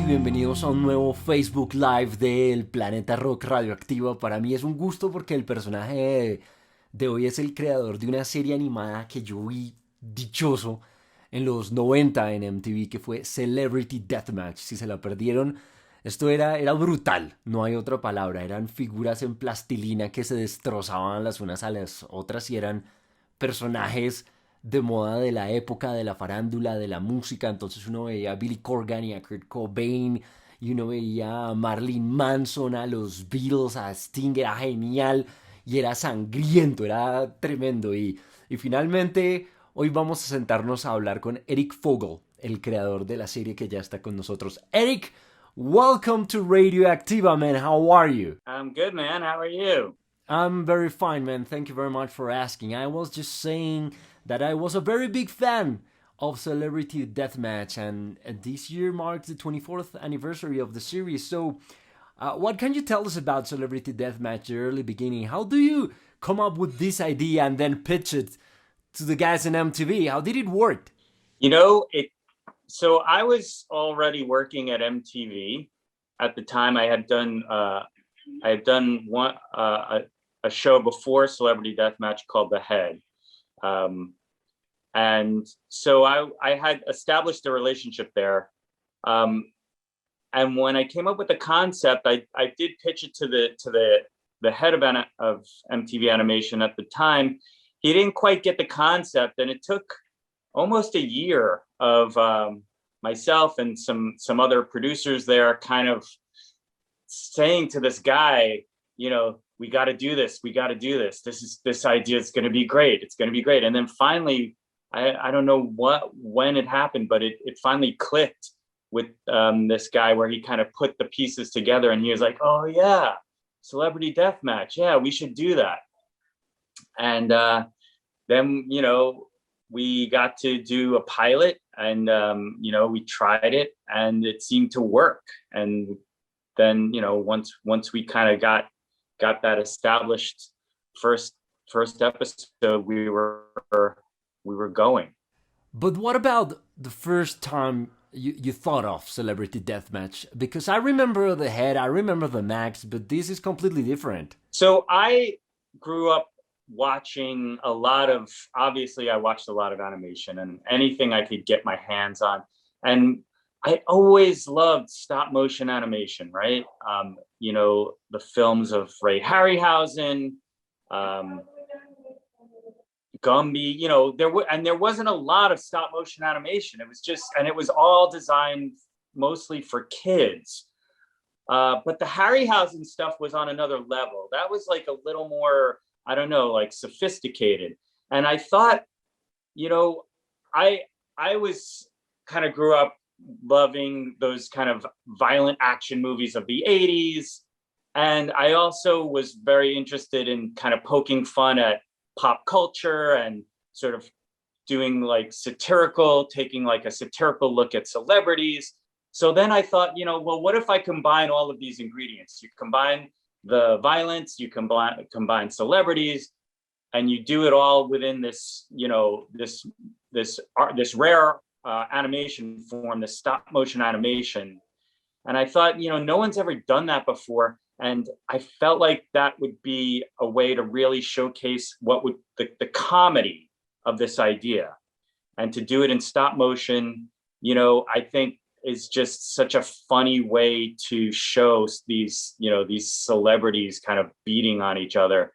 bienvenidos a un nuevo Facebook Live del Planeta Rock Radioactiva. Para mí es un gusto porque el personaje de hoy es el creador de una serie animada que yo vi dichoso en los 90 en MTV, que fue Celebrity Deathmatch. Si se la perdieron, esto era brutal, no hay otra palabra. Eran figuras en plastilina que se destrozaban las unas a las otras y eran personajes de moda de la época, de la farándula, de la música. Entonces uno veía a Billy Corgan y a Kurt Cobain, y uno veía a Marilyn Manson, a los Beatles, a Sting. Era genial y era sangriento, era tremendo. Y finalmente hoy vamos a sentarnos a hablar con Eric Fogel, el creador de la serie, que ya está con nosotros. Eric, welcome to Radioacktiva, man. How are you? I'm good, man. How are you? I'm very fine, man. Thank you very much for asking. I was just saying that I was a very big fan of Celebrity Deathmatch, and this year marks the 24th anniversary of the series. So, what can you tell us about Celebrity Deathmatch, the early beginning? How do you come up with this idea and then pitch it to the guys in MTV? How did it work? You know, it. So I was already working at MTV at the time. I had done a show before Celebrity Deathmatch called The Head, and so I had established a relationship there. And when I came up with the concept, I did pitch it to the head of MTV Animation at the time. He didn't quite get the concept, and it took almost a year of myself and some other producers there kind of saying to this guy, you know, we got to do this. We got to do this. This idea is going to be great. It's going to be great. And then finally, I don't know when it happened, but it finally clicked with this guy where he kind of put the pieces together, and he was like, oh yeah, Celebrity Deathmatch. Yeah, we should do that. And then, you know, we got to do a pilot, and you know, we tried it and it seemed to work. And then, you know, once we kind of got that established first episode, we were going. But what about the first time you thought of Celebrity Deathmatch? Because I remember the Head, I remember the Max, but this is completely different. So I grew up watching obviously I watched a lot of animation and anything I could get my hands on. And I always loved stop motion animation, right? You know, the films of Ray Harryhausen, Gumby, you know, there wasn't a lot of stop motion animation. It was all designed mostly for kids. But the Harryhausen stuff was on another level. That was like a little more, I don't know, like sophisticated. And I thought, you know, I was kind of grew up loving those kind of violent action movies of the 80s. And I also was very interested in kind of poking fun at pop culture and sort of taking like a satirical look at celebrities. So then I thought, you know, well, what if I combine all of these ingredients? You combine the violence, you combine celebrities, and you do it all within this, you know, this rare animation form, the stop motion animation. And I thought, you know, no one's ever done that before. And I felt like that would be a way to really showcase what would the comedy of this idea. And to do it in stop motion, you know, I think is just such a funny way to show these, you know, these celebrities kind of beating on each other.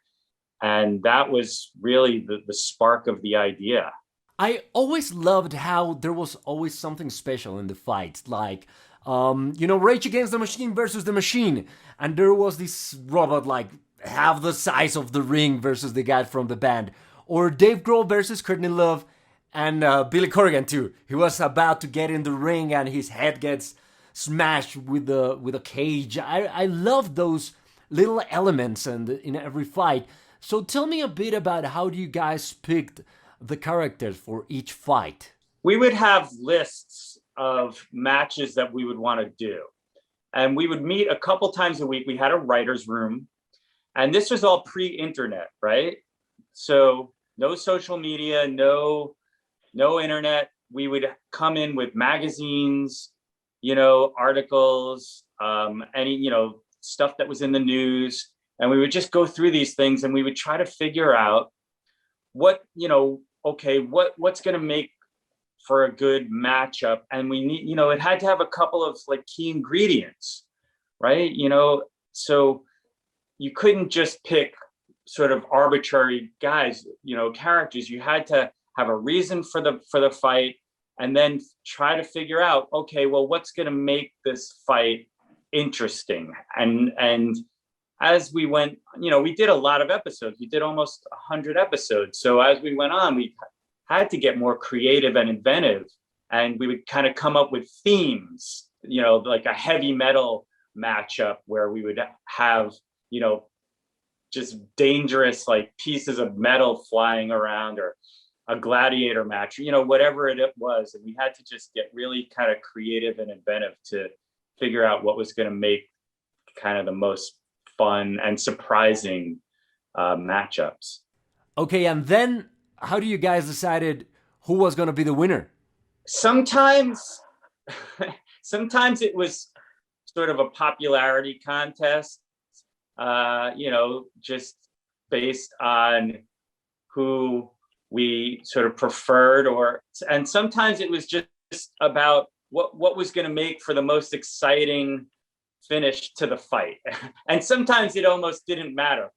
And that was really the spark of the idea. I always loved how there was always something special in the fights, like, you know, Rage Against the Machine versus the Machine, and there was this robot like half the size of the ring versus the guy from the band, or Dave Grohl versus Courtney Love and Billy Corgan too. He was about to get in the ring and his head gets smashed with a cage. I love those little elements and in every fight. So tell me a bit about how you guys picked the characters for each fight. We would have lists of matches that we would want to do. And we would meet a couple times a week. We had a writer's room. And this was all pre-internet, right? So no social media, no internet. We would come in with magazines, articles, any, stuff that was in the news. And we would just go through these things and we would try to figure out what, what's going to make for a good matchup. And we need, it had to have a couple of like key ingredients, right? So you couldn't just pick sort of arbitrary guys, characters. You had to have a reason for the fight, and then try to figure out, okay, well, what's going to make this fight interesting? And as we went, we did a lot of episodes. We did almost 100 episodes. So as we went on, we had to get more creative and inventive, and we would kind of come up with themes, like a heavy metal matchup where we would have, just dangerous like pieces of metal flying around, or a gladiator match, whatever it was. And we had to just get really kind of creative and inventive to figure out what was going to make kind of the most fun and surprising matchups. Okay, and then how do you guys decided who was going to be the winner? Sometimes it was sort of a popularity contest, just based on who we sort of preferred, and sometimes it was just about what was going to make for the most exciting finish to the fight. And sometimes it almost didn't matter.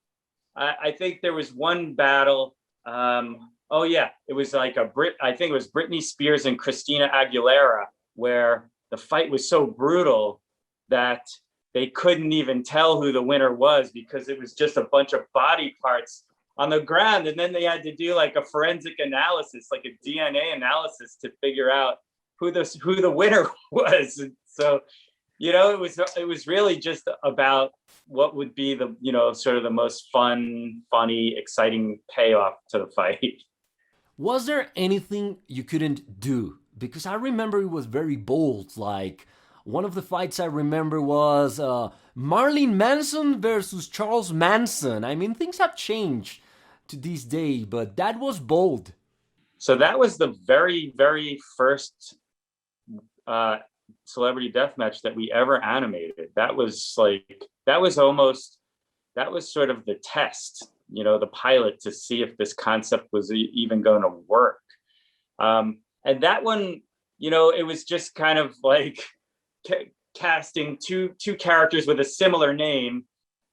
I think there was one battle. It was like I think it was Britney Spears and Christina Aguilera, where the fight was so brutal that they couldn't even tell who the winner was, because it was just a bunch of body parts on the ground. And then they had to do like a forensic analysis, like a DNA analysis, to figure out who the winner was. And so, it was really just about what would be the, sort of the most fun, funny, exciting payoff to the fight. Was there anything you couldn't do? Because I remember it was very bold. Like, one of the fights I remember was Marilyn Manson versus Charles Manson. I mean, things have changed to this day, but that was bold. So that was the very, very first Celebrity Deathmatch that we ever animated. That was sort of the test, the pilot, to see if this concept was even going to work. And that one, it was just kind of like casting two characters with a similar name,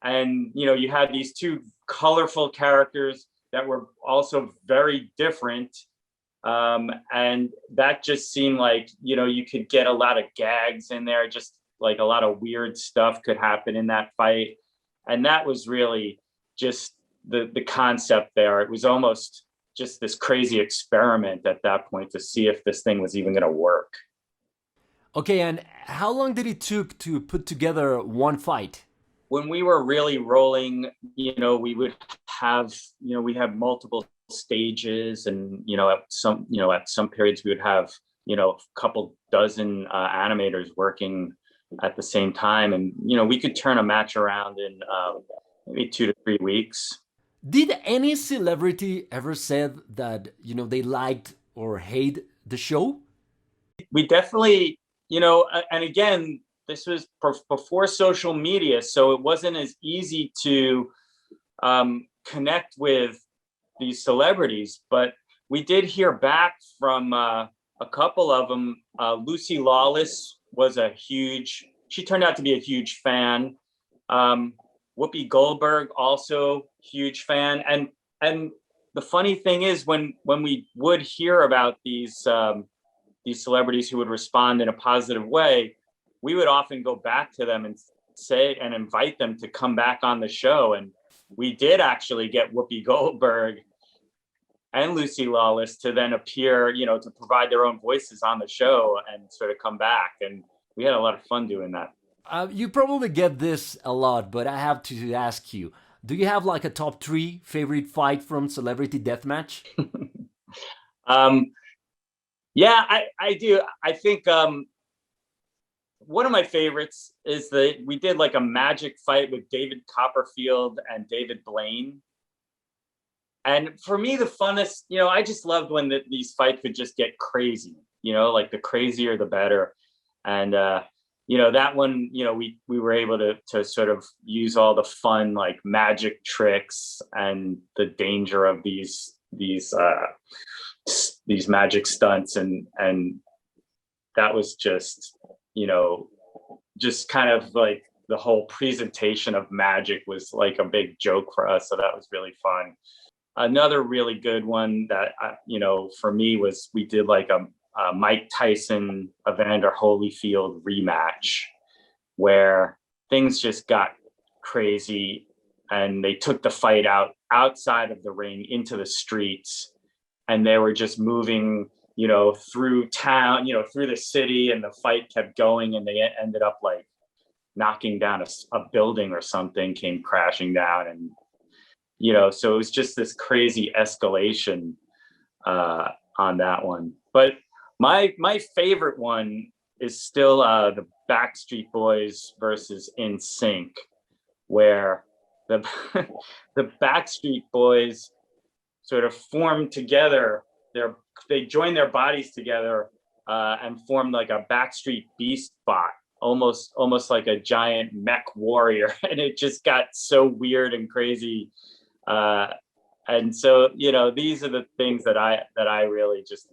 and you had these two colorful characters that were also very different, and that just seemed like you could get a lot of gags in there, just like a lot of weird stuff could happen in that fight. And that was really just the concept there. It was almost just this crazy experiment at that point to see if this thing was even going to work. Okay, and how long did it took to put together one fight? When we were really rolling, we would have, we had multiple stages, and at some periods we would have a couple dozen animators working at the same time, and we could turn a match around in maybe 2 to 3 weeks. Did any celebrity ever said that they liked or hate the show? We definitely, and again, this was before social media, so it wasn't as easy to connect with these celebrities, but we did hear back from a couple of them. Lucy Lawless was she turned out to be a huge fan. Whoopi Goldberg, also huge fan. And the funny thing is, when we would hear about these celebrities who would respond in a positive way, we would often go back to them and say and invite them to come back on the show. And we did actually get Whoopi Goldberg and Lucy Lawless to then appear, to provide their own voices on the show and sort of come back. And we had a lot of fun doing that. You probably get this a lot, but I have to ask you, do you have like a top 3 favorite fight from Celebrity Deathmatch? Yeah, I do. I think one of my favorites is we did like a magic fight with David Copperfield and David Blaine. And for me, the funnest, I just loved when these fights would just get crazy, like the crazier, the better. And that one, we were able to sort of use all the fun like magic tricks and the danger of these magic stunts, and that was just just kind of like the whole presentation of magic was like a big joke for us, so that was really fun. Another really good one that for me was we did like a Mike Tyson Evander Holyfield rematch, where things just got crazy and they took the fight outside of the ring into the streets, and they were just moving through town, through the city, and the fight kept going, and they ended up like knocking down a building or something, came crashing down, and so it was just this crazy escalation on that one. But my favorite one is still the Backstreet Boys versus NSYNC, where the the Backstreet Boys sort of formed together. They joined their bodies together and formed like a Backstreet Beast bot, almost like a giant mech warrior, and it just got so weird and crazy. And so these are the things that I really just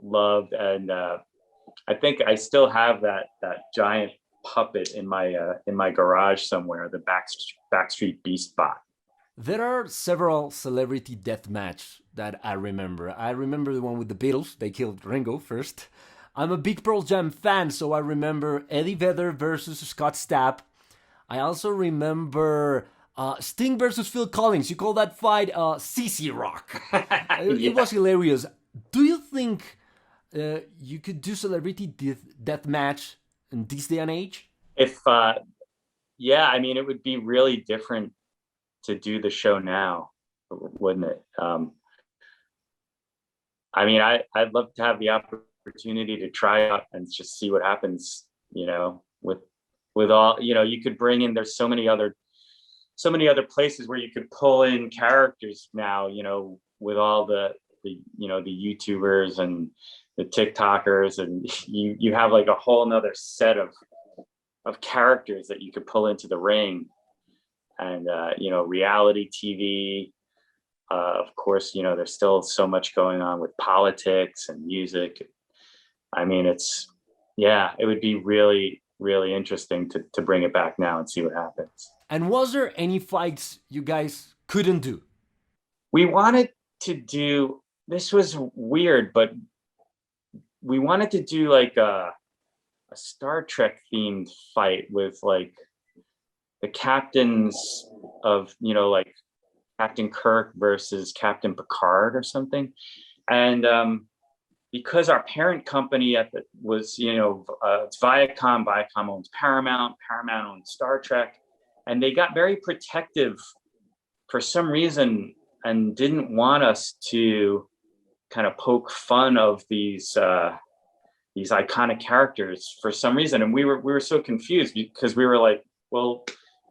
loved, and I think I still have that giant puppet in my garage somewhere, the Backstreet Beast bot. There are several Celebrity Deathmatch that I remember. I remember the one with the Beatles. They killed Ringo first. I'm a big Pearl Jam fan, so I remember Eddie Vedder versus Scott Stapp. I also remember Sting versus Phil Collins. You call that fight CC Rock. It was hilarious. Do you think you could do Celebrity Deathmatch in this day and age? If yeah, I mean, it would be really different to do the show now, wouldn't it? I mean, I'd love to have the opportunity to try out and just see what happens, with all, you could bring in, there's so many other places where you could pull in characters now, with all the YouTubers and the TikTokers, and you have like a whole nother set of characters that you could pull into the ring. And reality TV, of course, there's still so much going on with politics and music. I mean, it would be really, really interesting to bring it back now and see what happens. And was there any fights you guys couldn't do? We wanted to do, this was weird, but we wanted to do like a Star Trek themed fight with like the captains of, like Captain Kirk versus Captain Picard or something. And because our parent company was, it's Viacom owns Paramount owns Star Trek, and they got very protective for some reason and didn't want us to kind of poke fun of these iconic characters for some reason. And we were so confused because we were like, well,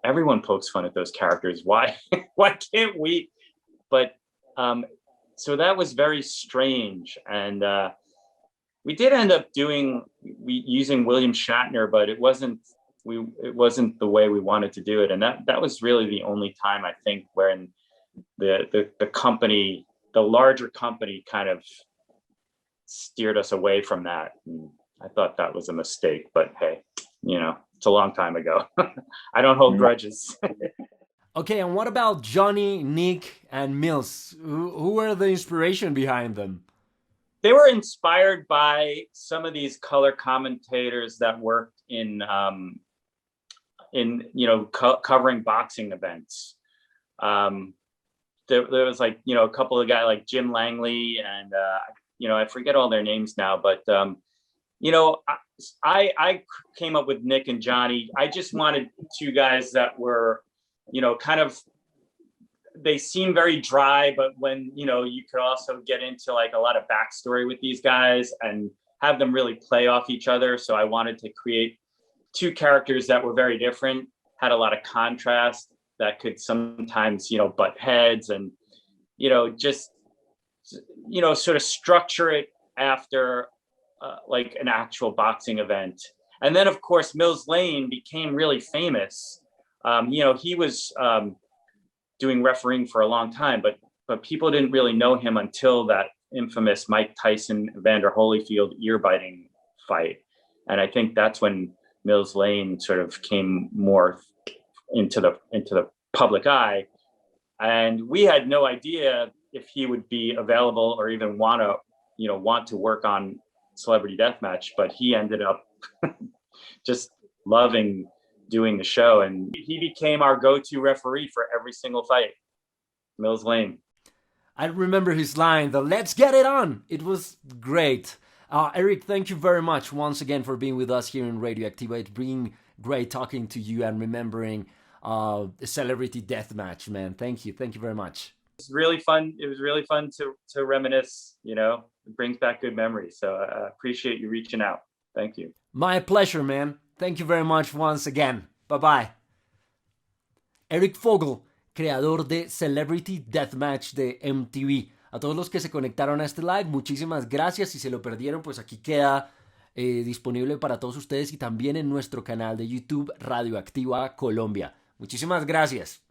everyone pokes fun at those characters. Why can't we? But so that was very strange. And we did end up using William Shatner, but it wasn't the way we wanted to do it. And that was really the only time, I think, when the company, the larger company, kind of steered us away from that. And I thought that was a mistake, but hey, it's a long time ago. I don't hold grudges. Okay, and what about Johnny, Nick, and Mills? Who were the inspiration behind them? They were inspired by some of these color commentators that worked in covering boxing events. There was like, a couple of guys like Jim Langley and, I forget all their names now, but, I came up with Nick and Johnny. I just wanted two guys that were, kind of, they seem very dry, but when, you could also get into like a lot of backstory with these guys and have them really play off each other. So I wanted to create two characters that were very different, had a lot of contrast, that could sometimes, butt heads, and, just, sort of structure it after like an actual boxing event. And then, of course, Mills Lane became really famous. He was doing refereeing for a long time, but people didn't really know him until that infamous Mike Tyson, Evander Holyfield ear-biting fight. And I think that's when Mills Lane sort of came more into the public eye. And we had no idea if he would be available or even want to work on Celebrity Deathmatch, but he ended up just loving doing the show, and he became our go-to referee for every single fight. Mills Lane. I remember his line, the "Let's get it on." It was great. Eric, thank you very much once again for being with us here in Radioacktiva. It's been great talking to you and remembering Celebrity Deathmatch, man. Thank you very much. It's really fun. It was really fun to reminisce. It brings back good memories. So I appreciate you reaching out. Thank you. My pleasure, man. Thank you very much once again. Bye bye. Eric Fogel, creador de Celebrity Deathmatch de MTV. A todos los que se conectaron a este live, muchísimas gracias. Si se lo perdieron, pues aquí queda disponible para todos ustedes y también en nuestro canal de YouTube Radioacktiva Colombia. Muchísimas gracias.